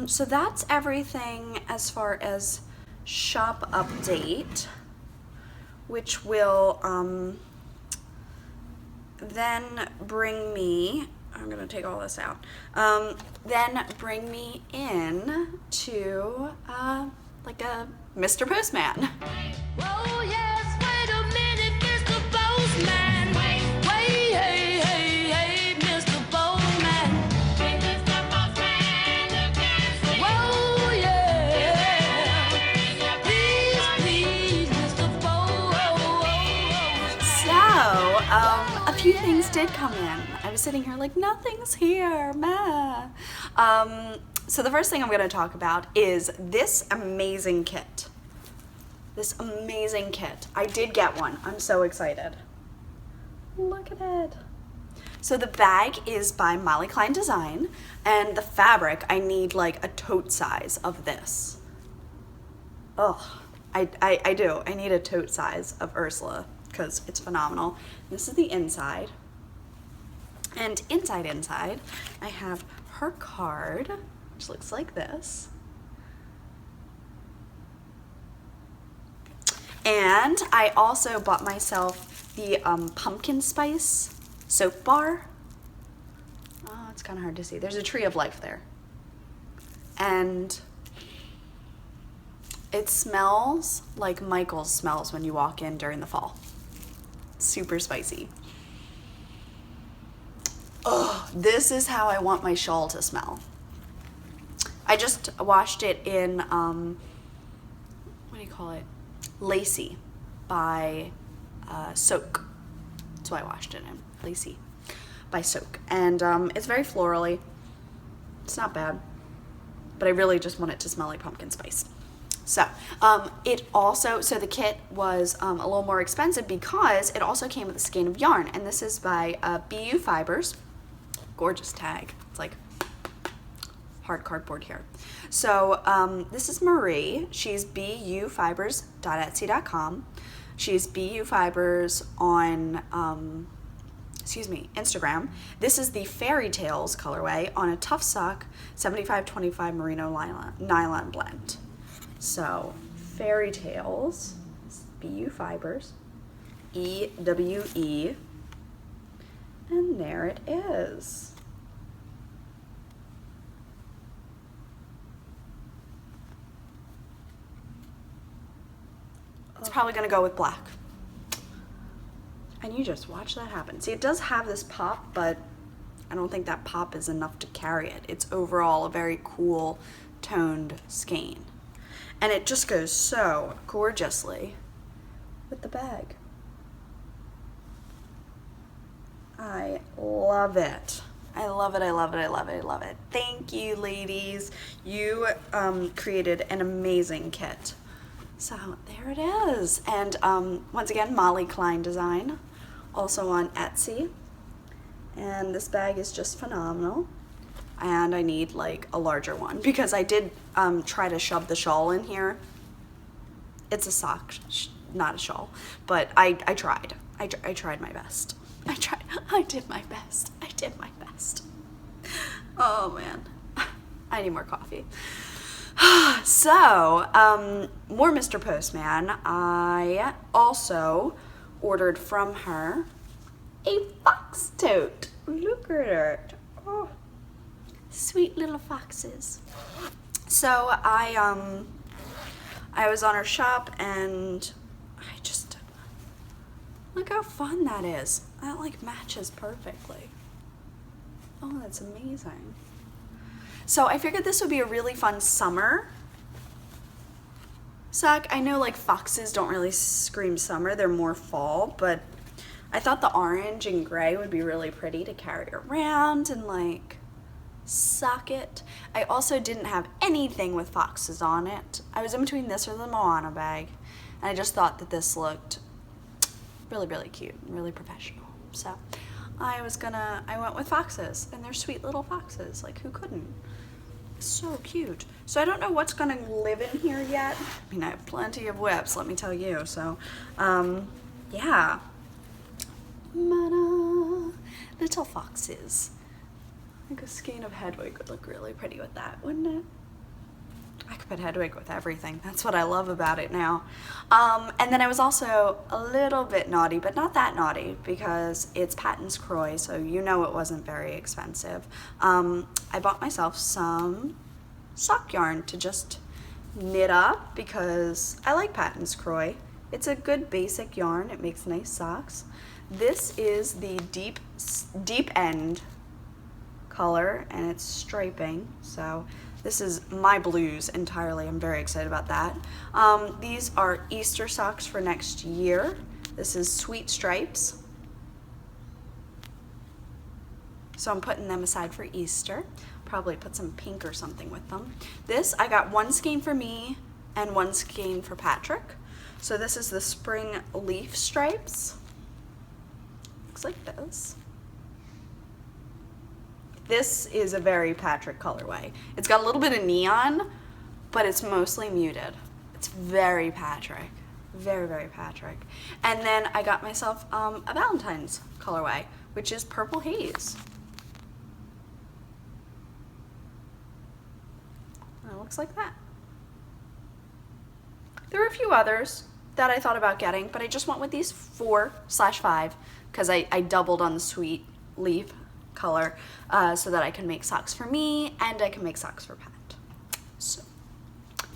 So that's everything as far as shop update, which will then bring me, I'm gonna take all this out, then bring me in to like a Mr. Postman. Oh yes, wait a minute, Mr. Postman. Wait, hey, hey, hey, Mr. Postman. Hey, Mr. Postman, you can't see. Whoa, yeah. Please, Mr. Postman. So, a few things did come in. I was sitting here like, nothing's here, meh. So the first thing I'm gonna talk about is this amazing kit. This amazing kit. I did get one. I'm so excited. Look at it. So the bag is by Molly Klein Design, and the fabric, I need like a tote size of this. Oh, I do. I need a tote size of Ursula because it's phenomenal. This is the inside. And inside, I have her card, which looks like this. And I also bought myself the pumpkin spice soap bar. Oh, it's kind of hard to see. There's a tree of life there. And it smells like Michael's smells when you walk in during the fall. Super spicy. Oh, this is how I want my shawl to smell. I just washed it in, what do you call it? Lacy by Soak. That's what I washed it in. Lacy by Soak. And it's very florally. It's not bad. But I really just want it to smell like pumpkin spice. So, so the kit was a little more expensive because it also came with a skein of yarn. And this is by BU Fibers. Gorgeous tag. It's like hard cardboard here. So this is Marie. She's bufibers.etsy.com. She's bufibers on Instagram. This is the Fairy Tales colorway on a Tough Sock 75-25 merino nylon blend. So Fairy Tales, BU Fibers, EWE, and there it is. It's probably gonna go with black. And you just watch that happen. See, it does have this pop, but I don't think that pop is enough to carry it. It's overall a very cool, toned skein. And it just goes so gorgeously with the bag. I love it. I love it, I love it, I love it, I love it. Thank you, ladies. You created an amazing kit. So there it is. And once again, Molly Klein Design, also on Etsy. And this bag is just phenomenal. And I need like a larger one because I did try to shove the shawl in here. It's a sock, not a shawl, but I tried. I tried my best. I did my best. I did my best. Oh man, I need more coffee. So, more Mr. Postman. I also ordered from her a fox tote. Look at it. Oh, sweet little foxes. So I was on her shop and I just, look how fun that is. That like matches perfectly. Oh, that's amazing. So I figured this would be a really fun summer sock. I know like foxes don't really scream summer, they're more fall, but I thought the orange and gray would be really pretty to carry around and like sock it. I also didn't have anything with foxes on it. I was in between this or the Moana bag, and I just thought that this looked really, really cute and really professional. So I went with foxes, and they're sweet little foxes. Like, who couldn't? So cute. So I don't know what's gonna live in here yet. I mean, I have plenty of whips, let me tell you. So, yeah. Little foxes. I think a skein of Hedwig would look really pretty with that, wouldn't it? I could put Hedwig with everything. That's what I love about it now. And then I was also a little bit naughty, but not that naughty because it's Patton's Croy, so you know it wasn't very expensive. I bought myself some sock yarn to just knit up because I like Patton's Croy. It's a good basic yarn. It makes nice socks. This is the deep end color and it's striping, so this is my blues entirely. I'm very excited about that. These are Easter socks for next year. This is Sweet Stripes, so I'm putting them aside for Easter. Probably put some pink or something with them. This, I got one skein for me and one skein for Patrick. So this is the Spring Leaf Stripes. Looks like this. This is a very Patrick colorway. It's got a little bit of neon, but it's mostly muted. It's very Patrick. Very, very Patrick. And then I got myself a Valentine's colorway, which is Purple Haze. And it looks like that. There were a few others that I thought about getting, but I just went with these 4/5 because I doubled on the sweet leaf color so that I can make socks for me and I can make socks for Pat. So,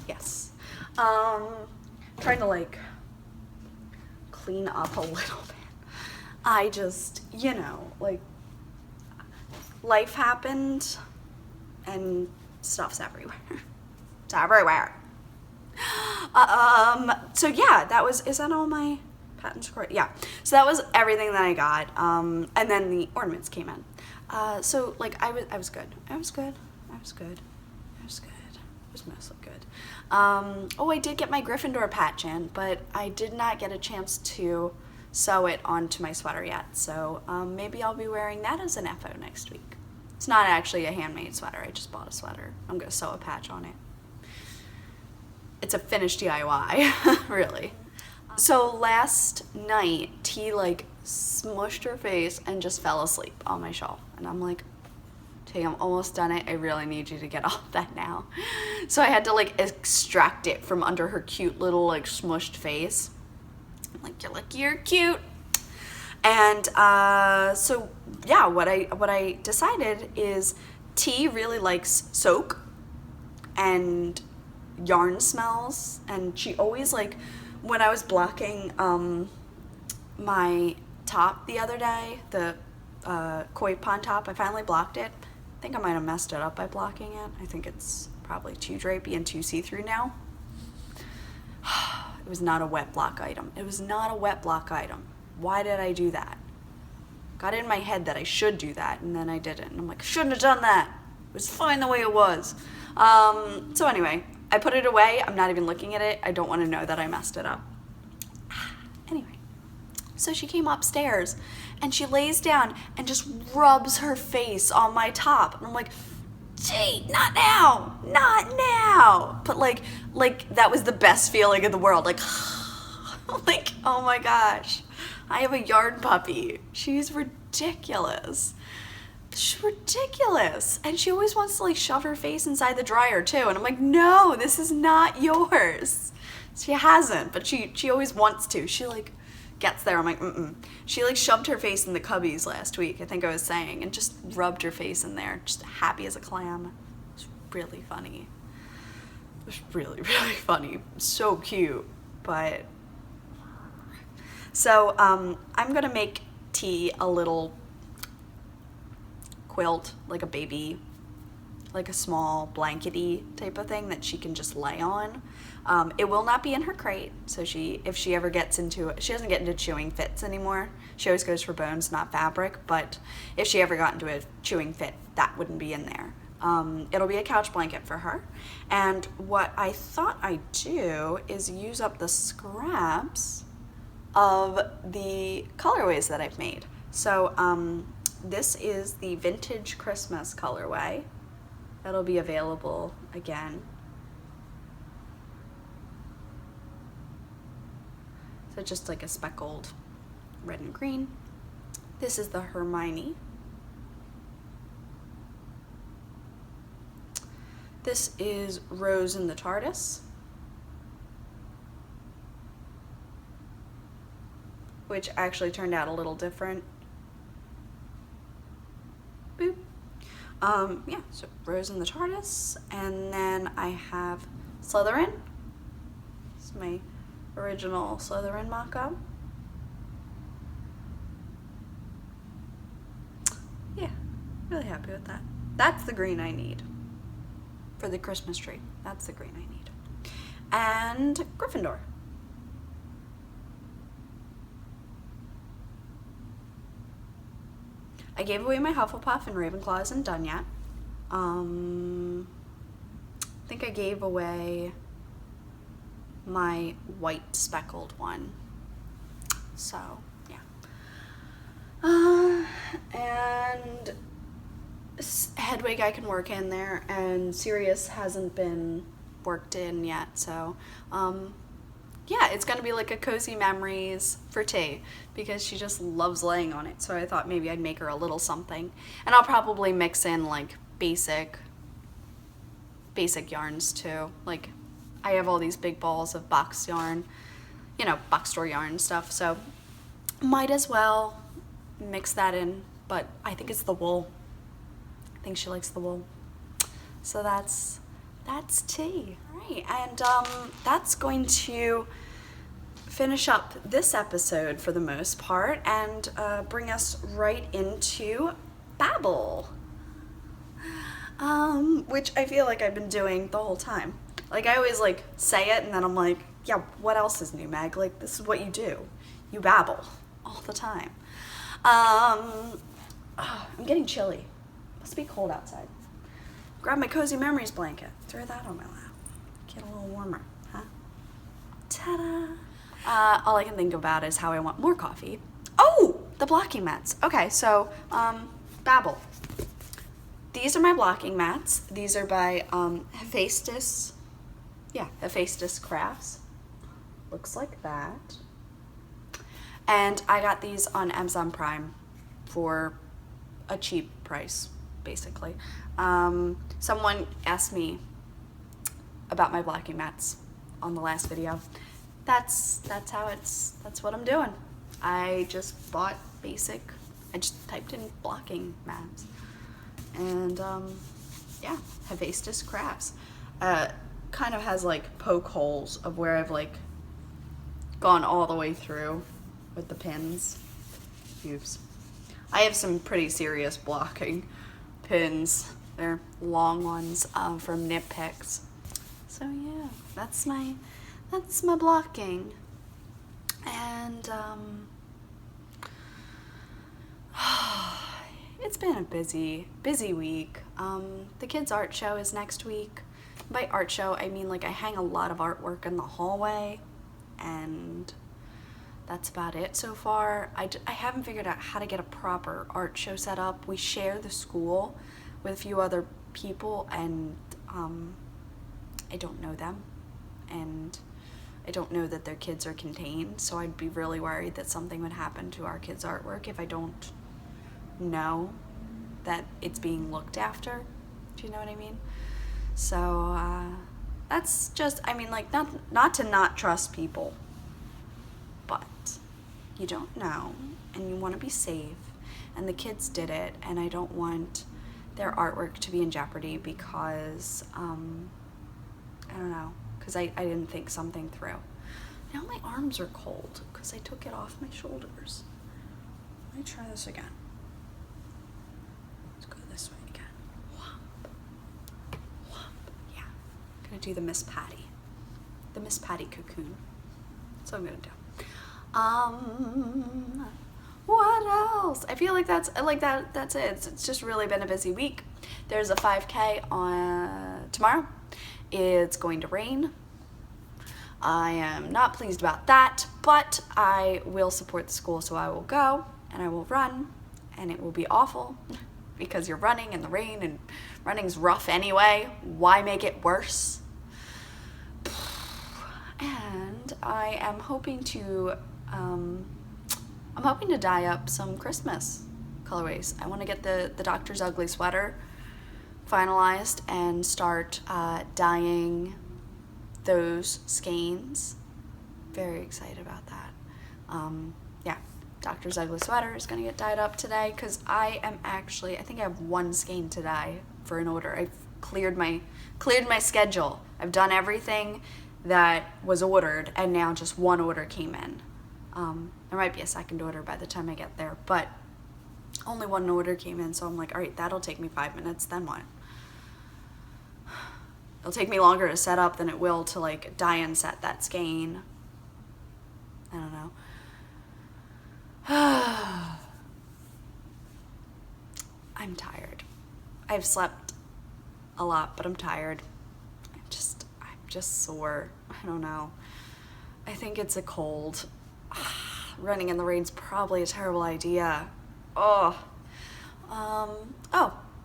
yes. Trying to like clean up a little bit. I just, you know, like life happened and stuff's everywhere. It's everywhere. So yeah, is that all my patent score? Yeah. So that was everything that I got. And then the ornaments came in. So like I was good. I was mostly good. I did get my Gryffindor patch in, but I did not get a chance to sew it onto my sweater yet. So maybe I'll be wearing that as an FO next week. It's not actually a handmade sweater. I just bought a sweater. I'm gonna sew a patch on it. It's a finished DIY, really. So last night, T like smushed her face and just fell asleep on my shawl. And I'm like, T, I'm almost done it. I really need you to get off that now. So I had to like extract it from under her cute little like smushed face. I'm like, you're cute. And so yeah, what I decided is T really likes soak and yarn smells, and she always like, when I was blocking my top the other day, the koi pond top, I finally blocked it. I think I might have messed it up by blocking it. I think it's probably too drapey and too see-through now. It was not a wet block item. Why did I do that? Got in my head that I should do that, and then I didn't. And I'm like, shouldn't have done that. It was fine the way it was. So anyway, I put it away. I'm not even looking at it. I don't want to know that I messed it up. Anyway, so she came upstairs and she lays down and just rubs her face on my top. And I'm like, gee, not now. But like that was the best feeling in the world. Like, like, oh my gosh, I have a yarn puppy. She's ridiculous. And she always wants to like shove her face inside the dryer too. And I'm like, no, this is not yours. She hasn't, but she always wants to. She like gets there. I'm like, She like shoved her face in the cubbies last week, I think I was saying, and just rubbed her face in there, just happy as a clam. It was really funny. It was really, really funny. So cute. But so I'm gonna make T a little quilt, like a baby, like a small blankety type of thing that she can just lay on. It will not be in her crate, so if she ever gets into it, she doesn't get into chewing fits anymore. She always goes for bones, not fabric, but if she ever got into a chewing fit, that wouldn't be in there. It'll be a couch blanket for her. And what I thought I'd do is use up the scraps of the colorways that I've made. So this is the Vintage Christmas colorway. That'll be available again. So just like a speckled red and green. This is the Hermione. This is Rose in the TARDIS, which actually turned out a little different. Boop. Yeah, so Rose in the TARDIS, and then I have Slytherin. This is my original Slytherin mock-up. Yeah, really happy with that. That's the green I need for the Christmas tree. That's the green I need. And Gryffindor. I gave away my Hufflepuff and Ravenclaw isn't done yet. I think I gave away my white speckled one. So, yeah. And Hedwig I can work in there, and Sirius hasn't been worked in yet, so, yeah, it's gonna be like a cozy memories for tea because she just loves laying on it. So I thought maybe I'd make her a little something, and I'll probably mix in like basic yarns too. Like I have all these big balls of box yarn, box store yarn stuff. So might as well mix that in. But I think it's the wool. I think she likes the wool. So that's tea. All right, and that's going to finish up this episode for the most part and bring us right into babble, which I feel like I've been doing the whole time. Like I always like say it and then I'm like, yeah, what else is new, Meg? Like this is what you do. You babble all the time. I'm getting chilly. Must be cold outside. Grab my cozy memories blanket. Throw that on my lap. Get a little warmer, huh? Ta-da! All I can think about is how I want more coffee. Oh, the blocking mats. Okay, so babble. These are my blocking mats. These are by Hephaestus. Yeah, Hephaestus Crafts. Looks like that. And I got these on Amazon Prime for a cheap price, basically. Someone asked me about my blocking mats on the last video. That's what I'm doing. I just bought basic, I just typed in blocking mats. And yeah, Hephaestus Crafts. Kind of has like poke holes of where I've like gone all the way through with the pins. Oops. I have some pretty serious blocking pins. They're long ones from Nip Picks. So yeah, that's my blocking. And it's been a busy week. The kids' art show is next week. By art show, I mean like I hang a lot of artwork in the hallway, and that's about it so far. I haven't figured out how to get a proper art show set up. We share the school with a few other people, and I don't know them, and I don't know that their kids are contained, so I'd be really worried that something would happen to our kids' artwork if I don't know that it's being looked after. Do you know what I mean? So that's just, I mean, like, not to not trust people, but you don't know, and you want to be safe, and the kids did it, and I don't want their artwork to be in jeopardy because, I don't know, because I didn't think something through. Now my arms are cold because I took it off my shoulders. Let me try this again. Let's go this way again. Whomp. Whomp. Yeah. I'm going to do the Miss Patty. The Miss Patty cocoon. That's what I'm going to do. What else? I feel like that's it. It's just really been a busy week. There's a 5K on tomorrow. It's going to rain. I am not pleased about that, but I will support the school, so I will go and I will run, and it will be awful because you're running in the rain, and running's rough anyway. Why make it worse? And I am hoping to dye up some Christmas colorways. I want to get the Doctor's Ugly sweater finalized and start dyeing those skeins. Very excited about that. Yeah, Doctor's Ugly sweater is going to get dyed up today because I think I have one skein to dye for an order. I've cleared my schedule. I've done everything that was ordered, and now just one order came in. There might be a second order by the time I get there, but only one order came in, so I'm like, all right, that'll take me 5 minutes, then what? It'll take me longer to set up than it will to like dye and set that skein. I don't know. I'm tired. I've slept a lot, but I'm tired. I'm just sore. I don't know. I think it's a cold. Running in the rain's probably a terrible idea. Oh,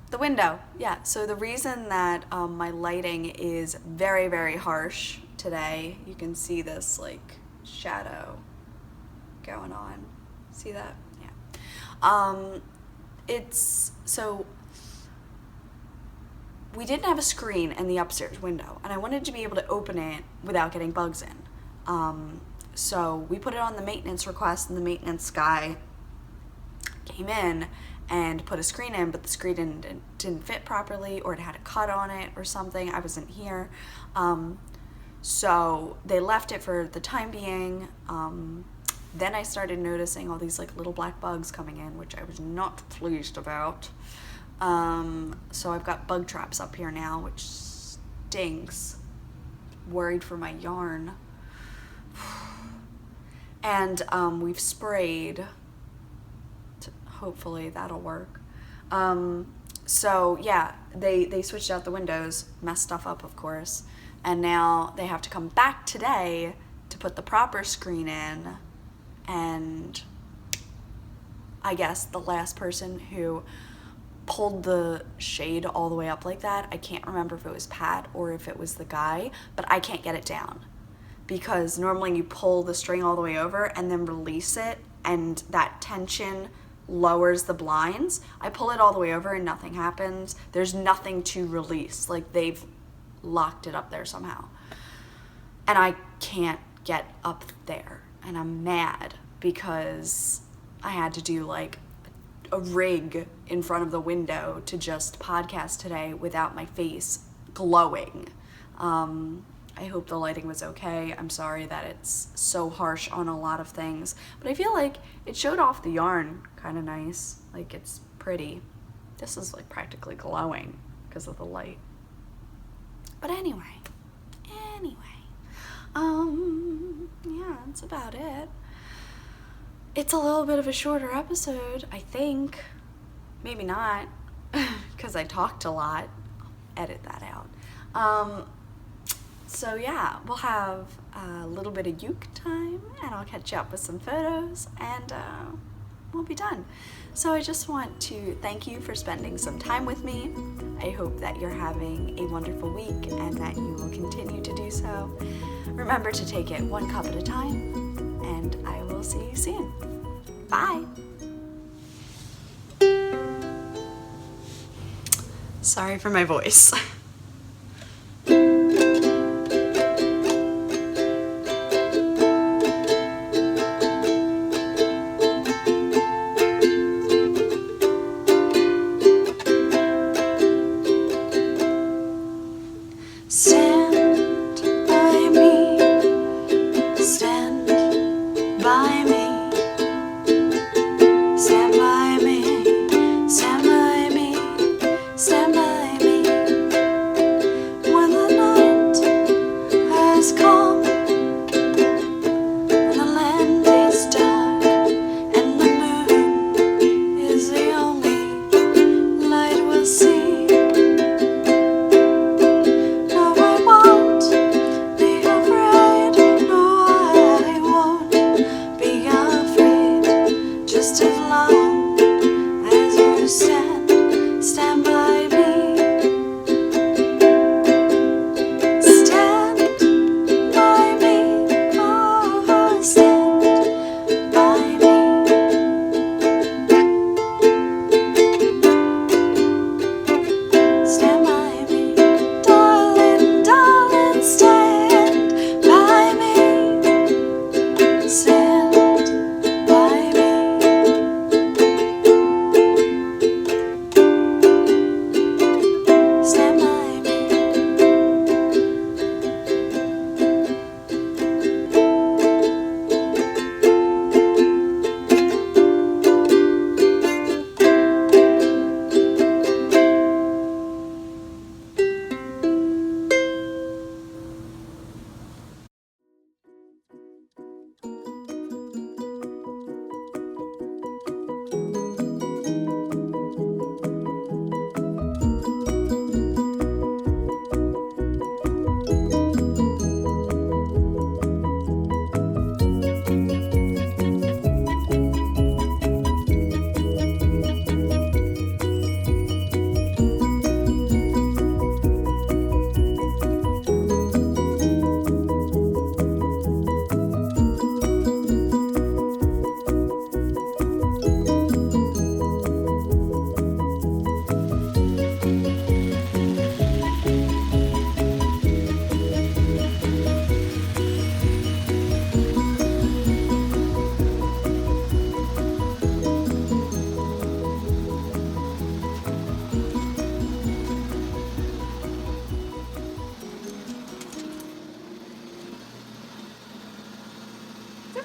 the window. Yeah, so the reason that my lighting is very, very harsh today. You can see this like shadow going on. See that? Yeah. It's so we didn't have a screen in the upstairs window, and I wanted to be able to open it without getting bugs in. So we put it on the maintenance request, and the maintenance guy came in and put a screen in, but the screen didn't fit properly, or it had a cut on it or something. I wasn't here. So they left it for the time being. Then I started noticing all these like little black bugs coming in, which I was not pleased about. So I've got bug traps up here now, which stinks. Worried for my yarn. And we've sprayed. Hopefully that'll work. So yeah, they switched out the windows, messed stuff up, of course, and now they have to come back today to put the proper screen in. And I guess the last person who pulled the shade all the way up like that, I can't remember if it was Pat or if it was the guy, but I can't get it down, because normally you pull the string all the way over and then release it, and that tension lowers the blinds. I pull it all the way over and nothing happens. There's nothing to release. Like, they've locked it up there somehow. And I can't get up there. And I'm mad because I had to do like a rig in front of the window to just podcast today without my face glowing. I hope the lighting was okay. I'm sorry that it's so harsh on a lot of things, but I feel like it showed off the yarn kind of nice. Like, it's pretty. This is like practically glowing because of the light. But anyway, yeah, that's about it. It's a little bit of a shorter episode, I think. Maybe not, because I talked a lot. I'll edit that out. So yeah, we'll have a little bit of uke time, and I'll catch you up with some photos, and we'll be done. So I just want to thank you for spending some time with me. I hope that you're having a wonderful week and that you will continue to do so. Remember to take it one cup at a time, and I will see you soon. Bye. Sorry for my voice. Stand by me,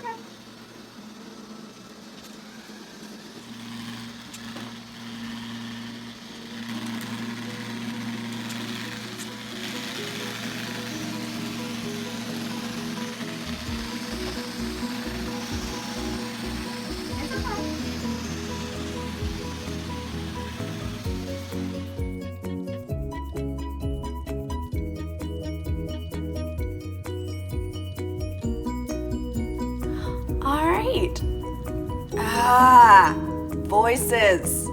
okay. It's okay. All right. Voices.